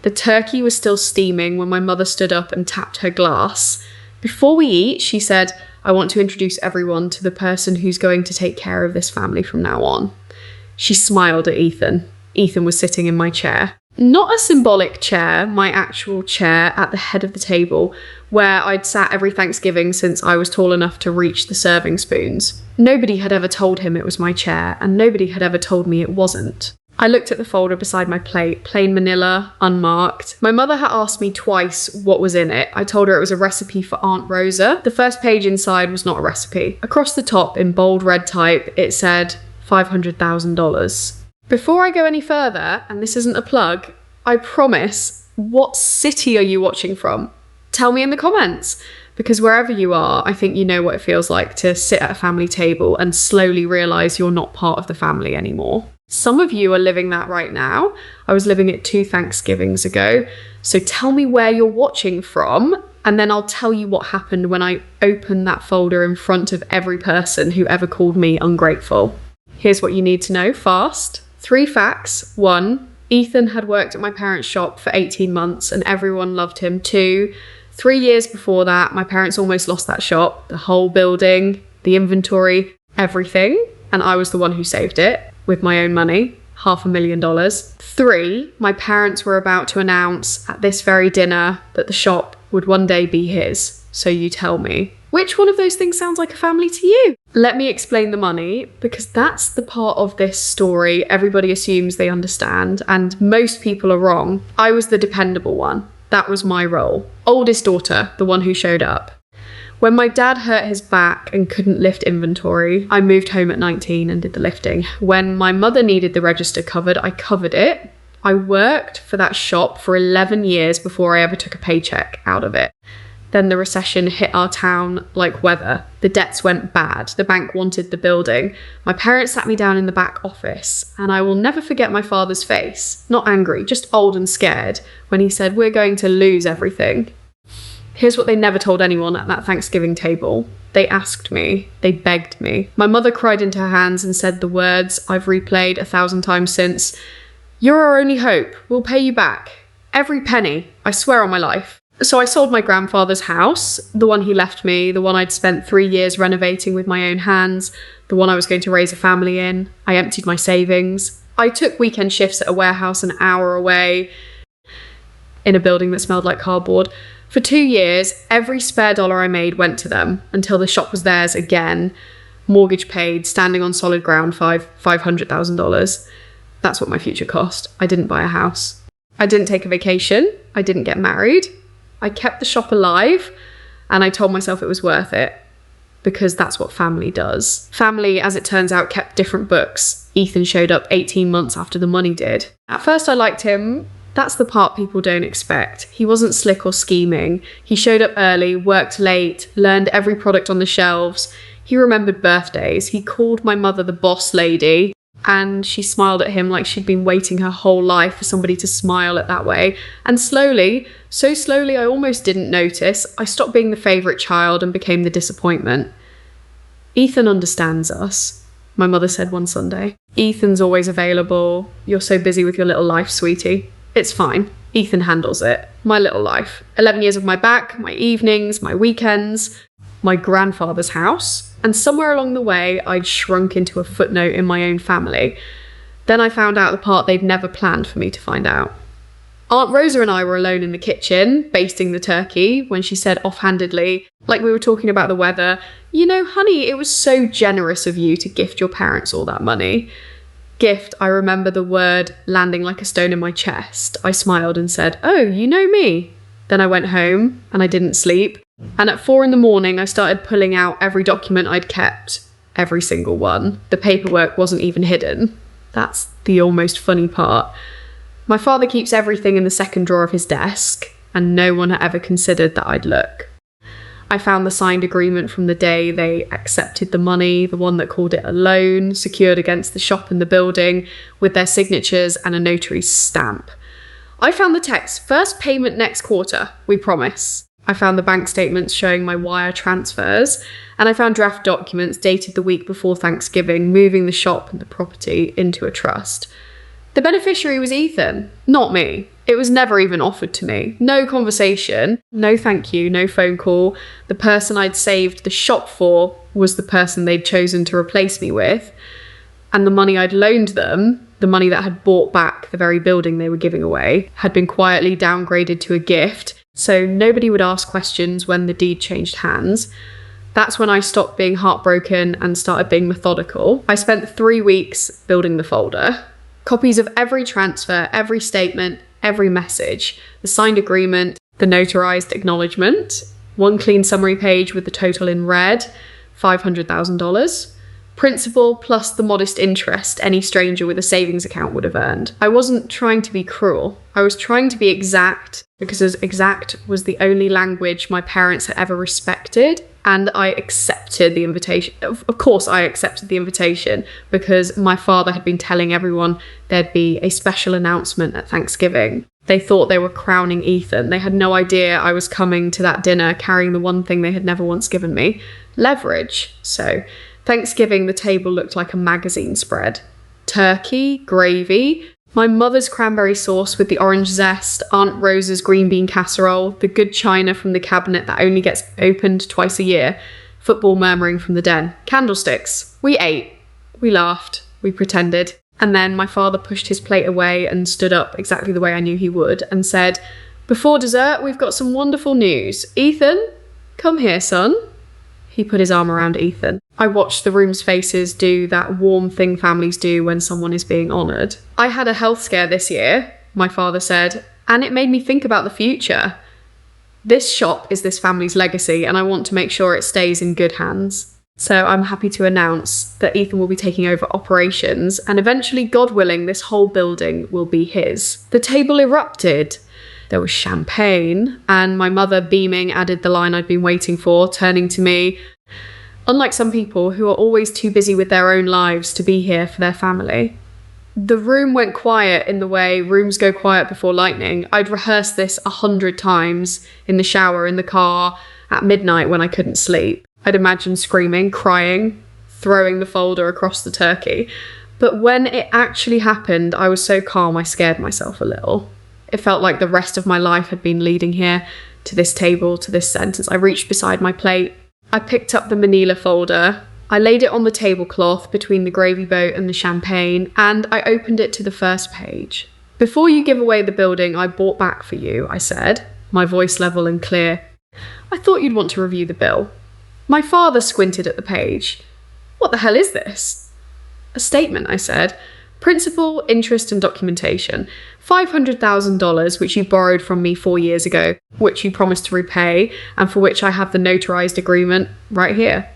The turkey was still steaming when my mother stood up and tapped her glass. Before we eat, she said, "I want to introduce everyone to the person who's going to take care of this family from now on." She smiled at Ethan. Ethan was sitting in my chair. Not a symbolic chair, my actual chair at the head of the table, where I'd sat every Thanksgiving since I was tall enough to reach the serving spoons. Nobody had ever told him it was my chair, and nobody had ever told me it wasn't. I looked at the folder beside my plate, plain manila, unmarked. My mother had asked me twice what was in it. I told her it was a recipe for Aunt Rosa. The first page inside was not a recipe. Across the top, in bold red type, it said $500,000. Before I go any further, and this isn't a plug, I promise, what city are you watching from? Tell me in the comments. Because wherever you are, I think you know what it feels like to sit at a family table and slowly realise you're not part of the family anymore. Some of you are living that right now. I was living it 2 Thanksgivings ago. So tell me where you're watching from, and then I'll tell you what happened when I opened that folder in front of every person who ever called me ungrateful. Here's what you need to know fast. 3 facts. 1, Ethan had worked at my parents' shop for 18 months and everyone loved him. 2, 3 years before that, my parents almost lost that shop, the whole building, the inventory, everything, and I was the one who saved it with my own money, $500,000. 3, my parents were about to announce at this very dinner that the shop would one day be his. So you tell me, which one of those things sounds like a family to you? Let me explain the money, because that's the part of this story everybody assumes they understand, and most people are wrong. I was the dependable one. That was my role. Oldest daughter, the one who showed up. When my dad hurt his back and couldn't lift inventory, I moved home at 19 and did the lifting. When my mother needed the register covered, I covered it. I worked for that shop for 11 years before I ever took a paycheck out of it. Then the recession hit our town like weather. The debts went bad. The bank wanted the building. My parents sat me down in the back office, and I will never forget my father's face. Not angry, just old and scared, when he said, "We're going to lose everything." Here's what they never told anyone at that Thanksgiving table. They asked me. They begged me. My mother cried into her hands and said the words I've replayed 1,000 times since. "You're our only hope. We'll pay you back. Every penny. I swear on my life." So I sold my grandfather's house, the one he left me, the one I'd spent 3 years renovating with my own hands, the one I was going to raise a family in. I emptied my savings. I took weekend shifts at a warehouse an hour away in a building that smelled like cardboard. For 2 years, every spare dollar I made went to them until the shop was theirs again. Mortgage paid, standing on solid ground, $500,000. That's what my future cost. I didn't buy a house. I didn't take a vacation. I didn't get married. I kept the shop alive, and I told myself it was worth it, because that's what family does. Family, as it turns out, kept different books. Ethan showed up 18 months after the money did. At first I liked him. That's the part people don't expect. He wasn't slick or scheming. He showed up early, worked late, learned every product on the shelves. He remembered birthdays. He called my mother the boss lady, and she smiled at him like she'd been waiting her whole life for somebody to smile at that way. And slowly, so slowly I almost didn't notice, I stopped being the favourite child and became the disappointment. "Ethan understands us," my mother said one Sunday. "Ethan's always available. You're so busy with your little life, sweetie. It's fine. Ethan handles it. My little life. 11 years of my back, my evenings, my weekends, my grandfather's house. And somewhere along the way, I'd shrunk into a footnote in my own family. Then I found out the part they'd never planned for me to find out. Aunt Rosa and I were alone in the kitchen, basting the turkey, when she said offhandedly, like we were talking about the weather, "You know, honey, it was so generous of you to gift your parents all that money." Gift, I remember the word landing like a stone in my chest. I smiled and said, "Oh, you know me." Then I went home and I didn't sleep. And at 4 a.m, I started pulling out every document I'd kept. Every single one. The paperwork wasn't even hidden. That's the almost funny part. My father keeps everything in the second drawer of his desk, and no one had ever considered that I'd look. I found the signed agreement from the day they accepted the money, the one that called it a loan, secured against the shop and the building, with their signatures and a notary's stamp. I found the text, "First payment next quarter, we promise." I found the bank statements showing my wire transfers, and I found draft documents dated the week before Thanksgiving, moving the shop and the property into a trust. The beneficiary was Ethan, not me. It was never even offered to me. No conversation, no thank you, no phone call. The person I'd saved the shop for was the person they'd chosen to replace me with. And the money I'd loaned them, the money that had bought back the very building they were giving away, had been quietly downgraded to a gift, so nobody would ask questions when the deed changed hands. That's when I stopped being heartbroken and started being methodical. I spent 3 weeks building the folder. Copies of every transfer, every statement, every message, the signed agreement, the notarized acknowledgement, one clean summary page with the total in red, $500,000. Principal plus the modest interest any stranger with a savings account would have earned. I wasn't trying to be cruel. I was trying to be exact, because as exact was the only language my parents had ever respected, and I accepted the invitation. Of course I accepted the invitation, because my father had been telling everyone there'd be a special announcement at Thanksgiving. They thought they were crowning Ethan. They had no idea I was coming to that dinner carrying the one thing they had never once given me: leverage. So Thanksgiving, the table looked like a magazine spread. Turkey, gravy, my mother's cranberry sauce with the orange zest, Aunt Rosa's green bean casserole, the good china from the cabinet that only gets opened twice a year, football murmuring from the den, candlesticks. We ate, we laughed, we pretended. And then my father pushed his plate away and stood up exactly the way I knew he would and said, "Before dessert, we've got some wonderful news. Ethan, come here, son." He put his arm around Ethan. I watched the room's faces do that warm thing families do when someone is being honoured. "I had a health scare this year," my father said, "and it made me think about the future. This shop is this family's legacy, and I want to make sure it stays in good hands. So I'm happy to announce that Ethan will be taking over operations, and eventually, God willing, this whole building will be his." The table erupted. There was champagne, and my mother, beaming, added the line I'd been waiting for, turning to me. Unlike some people who are always too busy with their own lives to be here for their family. The room went quiet in the way rooms go quiet before lightning. I'd rehearsed this 100 times, in the shower, in the car, at midnight when I couldn't sleep. I'd imagined screaming, crying, throwing the folder across the turkey. But when it actually happened, I was so calm I scared myself a little. It felt like the rest of my life had been leading here, to this table, to this sentence. I reached beside my plate. I picked up the manila folder. I laid it on the tablecloth between the gravy boat and the champagne, and I opened it to the first page. "Before you give away the building I bought back for you," I said, my voice level and clear, "I thought you'd want to review the bill." My father squinted at the page. "What the hell is this?" "A statement," I said. "Principal, interest and documentation. $500,000 which you borrowed from me 4 years ago, which you promised to repay, and for which I have the notarized agreement right here."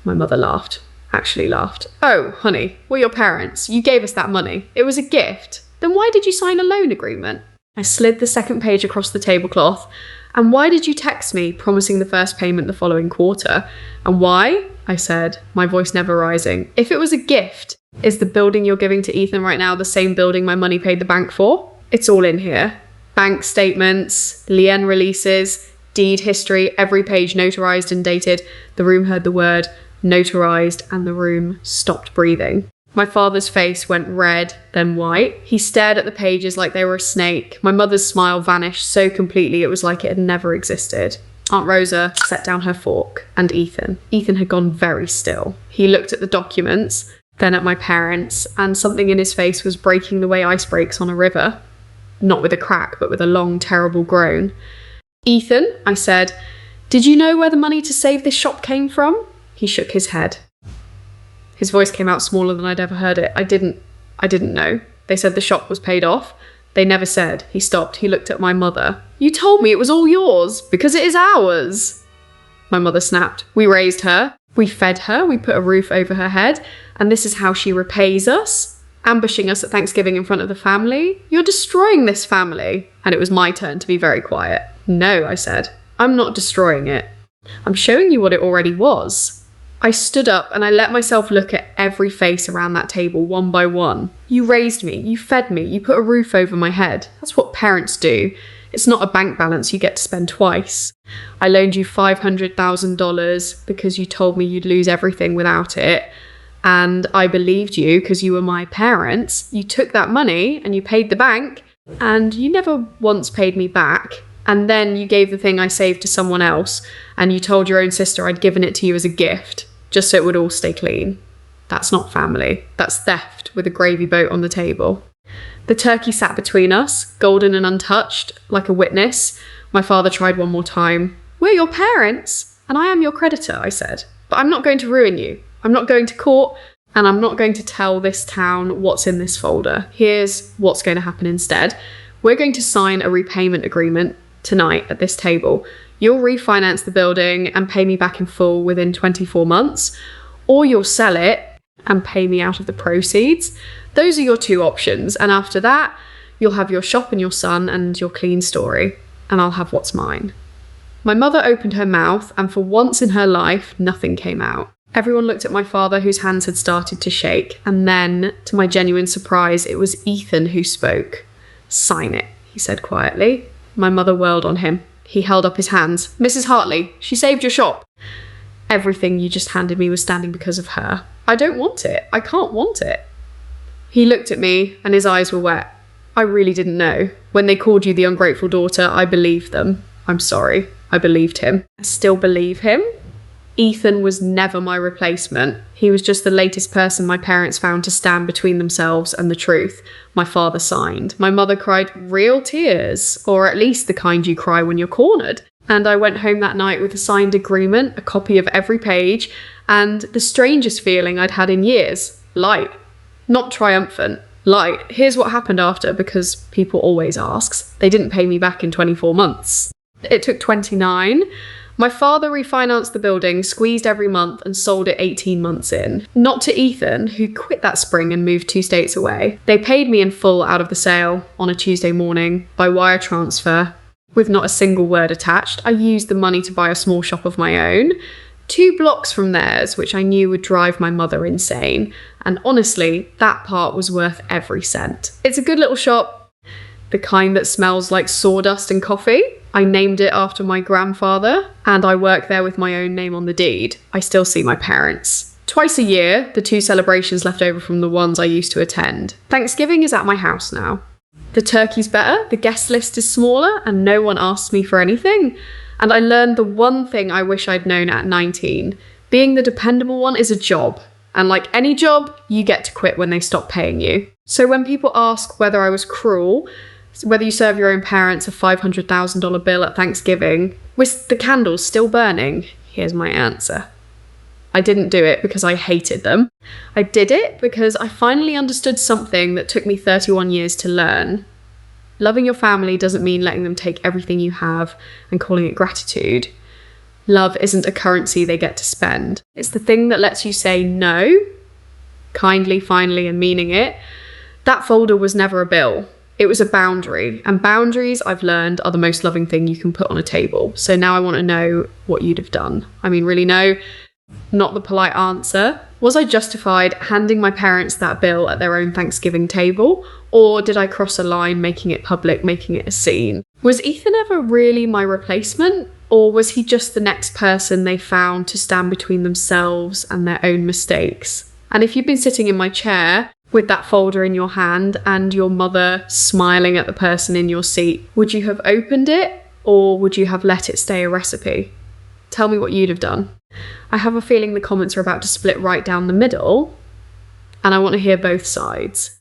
My mother laughed. Actually laughed. "Oh, honey, we're your parents. You gave us that money. It was a gift. Then why did you sign a loan agreement?" I slid the second page across the tablecloth. "And why did you text me, promising the first payment the following quarter? And why?" I said, my voice never rising. "If it was a gift, is the building you're giving to Ethan right now the same building my money paid the bank for? It's all in here. Bank statements, lien releases, deed history, every page notarized and dated." The room heard the word notarized, and the room stopped breathing. My father's face went red, then white. He stared at the pages like they were a snake. My mother's smile vanished so completely it was like it had never existed. Aunt Rosa set down her fork, and Ethan. Ethan had gone very still. He looked at the documents, then at my parents, and something in his face was breaking the way ice breaks on a river. Not with a crack, but with a long, terrible groan. "Ethan," I said, "did you know where the money to save this shop came from?" He shook his head. His voice came out smaller than I'd ever heard it. I didn't know. They said the shop was paid off. They never said." He stopped. He looked at my mother. "You told me it was all yours, because it is ours." My mother snapped. "We raised her. We fed her. We put a roof over her head. And this is how she repays us? Ambushing us at Thanksgiving in front of the family? You're destroying this family." And it was my turn to be very quiet. "No," I said. "I'm not destroying it. I'm showing you what it already was." I stood up and I let myself look at every face around that table one by one. "You raised me, you fed me, you put a roof over my head. That's what parents do. It's not a bank balance you get to spend twice. I loaned you $500,000 because you told me you'd lose everything without it. And I believed you because you were my parents. You took that money and you paid the bank, and you never once paid me back. And then you gave the thing I saved to someone else, and you told your own sister I'd given it to you as a gift, just so it would all stay clean. That's not family. That's theft with a gravy boat on the table. The turkey sat between us, golden and untouched, like a witness. My father tried one more time. We're your parents, and I am your creditor, I said. But I'm not going to ruin you. I'm not going to court, and I'm not going to tell this town what's in this folder. Here's what's going to happen instead. We're going to sign a repayment agreement tonight at this table. You'll refinance the building and pay me back in full within 24 months, or you'll sell it and pay me out of the proceeds. Those are your two options, and after that, you'll have your shop and your son and your clean story, and I'll have what's mine. My mother opened her mouth, and for once in her life, nothing came out. Everyone looked at my father, whose hands had started to shake, and then, to my genuine surprise, it was Ethan who spoke. Sign it, he said quietly. My mother whirled on him. He held up his hands. Mrs. Hartley, she saved your shop. Everything you just handed me was standing because of her. I don't want it. I can't want it. He looked at me, and his eyes were wet. I really didn't know. When they called you the ungrateful daughter, I believed them. I'm sorry. I believed him. I still believe him. Ethan was never my replacement. He was just the latest person my parents found to stand between themselves and the truth. My father signed. My mother cried real tears, or at least the kind you cry when you're cornered. And I went home that night with a signed agreement, a copy of every page, and the strangest feeling I'd had in years. Light. Not triumphant. Light. Here's what happened after, because people always ask. They didn't pay me back in 24 months. It took 29. My father refinanced the building, squeezed every month, and sold it 18 months in. Not to Ethan, who quit that spring and moved 2 states away. They paid me in full out of the sale on a Tuesday morning by wire transfer, with not a single word attached. I used the money to buy a small shop of my own, 2 blocks from theirs, which I knew would drive my mother insane. And honestly, that part was worth every cent. It's a good little shop, the kind that smells like sawdust and coffee. I named it after my grandfather, and I work there with my own name on the deed. I still see my parents. Twice a year, the 2 celebrations left over from the ones I used to attend. Thanksgiving is at my house now. The turkey's better, the guest list is smaller, and no one asks me for anything. And I learned the one thing I wish I'd known at 19. Being the dependable one is a job. And like any job, you get to quit when they stop paying you. So when people ask whether I was cruel, whether you serve your own parents a $500,000 bill at Thanksgiving, with the candles still burning, here's my answer. I didn't do it because I hated them. I did it because I finally understood something that took me 31 years to learn. Loving your family doesn't mean letting them take everything you have and calling it gratitude. Love isn't a currency they get to spend. It's the thing that lets you say no, kindly, finally, and meaning it. That folder was never a bill. It was a boundary, and boundaries, I've learned, are the most loving thing you can put on a table. So now I want to know what you'd have done. I mean, really no, not the polite answer. Was I justified handing my parents that bill at their own Thanksgiving table? Or did I cross a line, making it public, making it a scene? Was Ethan ever really my replacement? Or was he just the next person they found to stand between themselves and their own mistakes? And if you'd been sitting in my chair with that folder in your hand and your mother smiling at the person in your seat, would you have opened it, or would you have let it stay a recipe? Tell me what you'd have done. I have a feeling the comments are about to split right down the middle, and I want to hear both sides.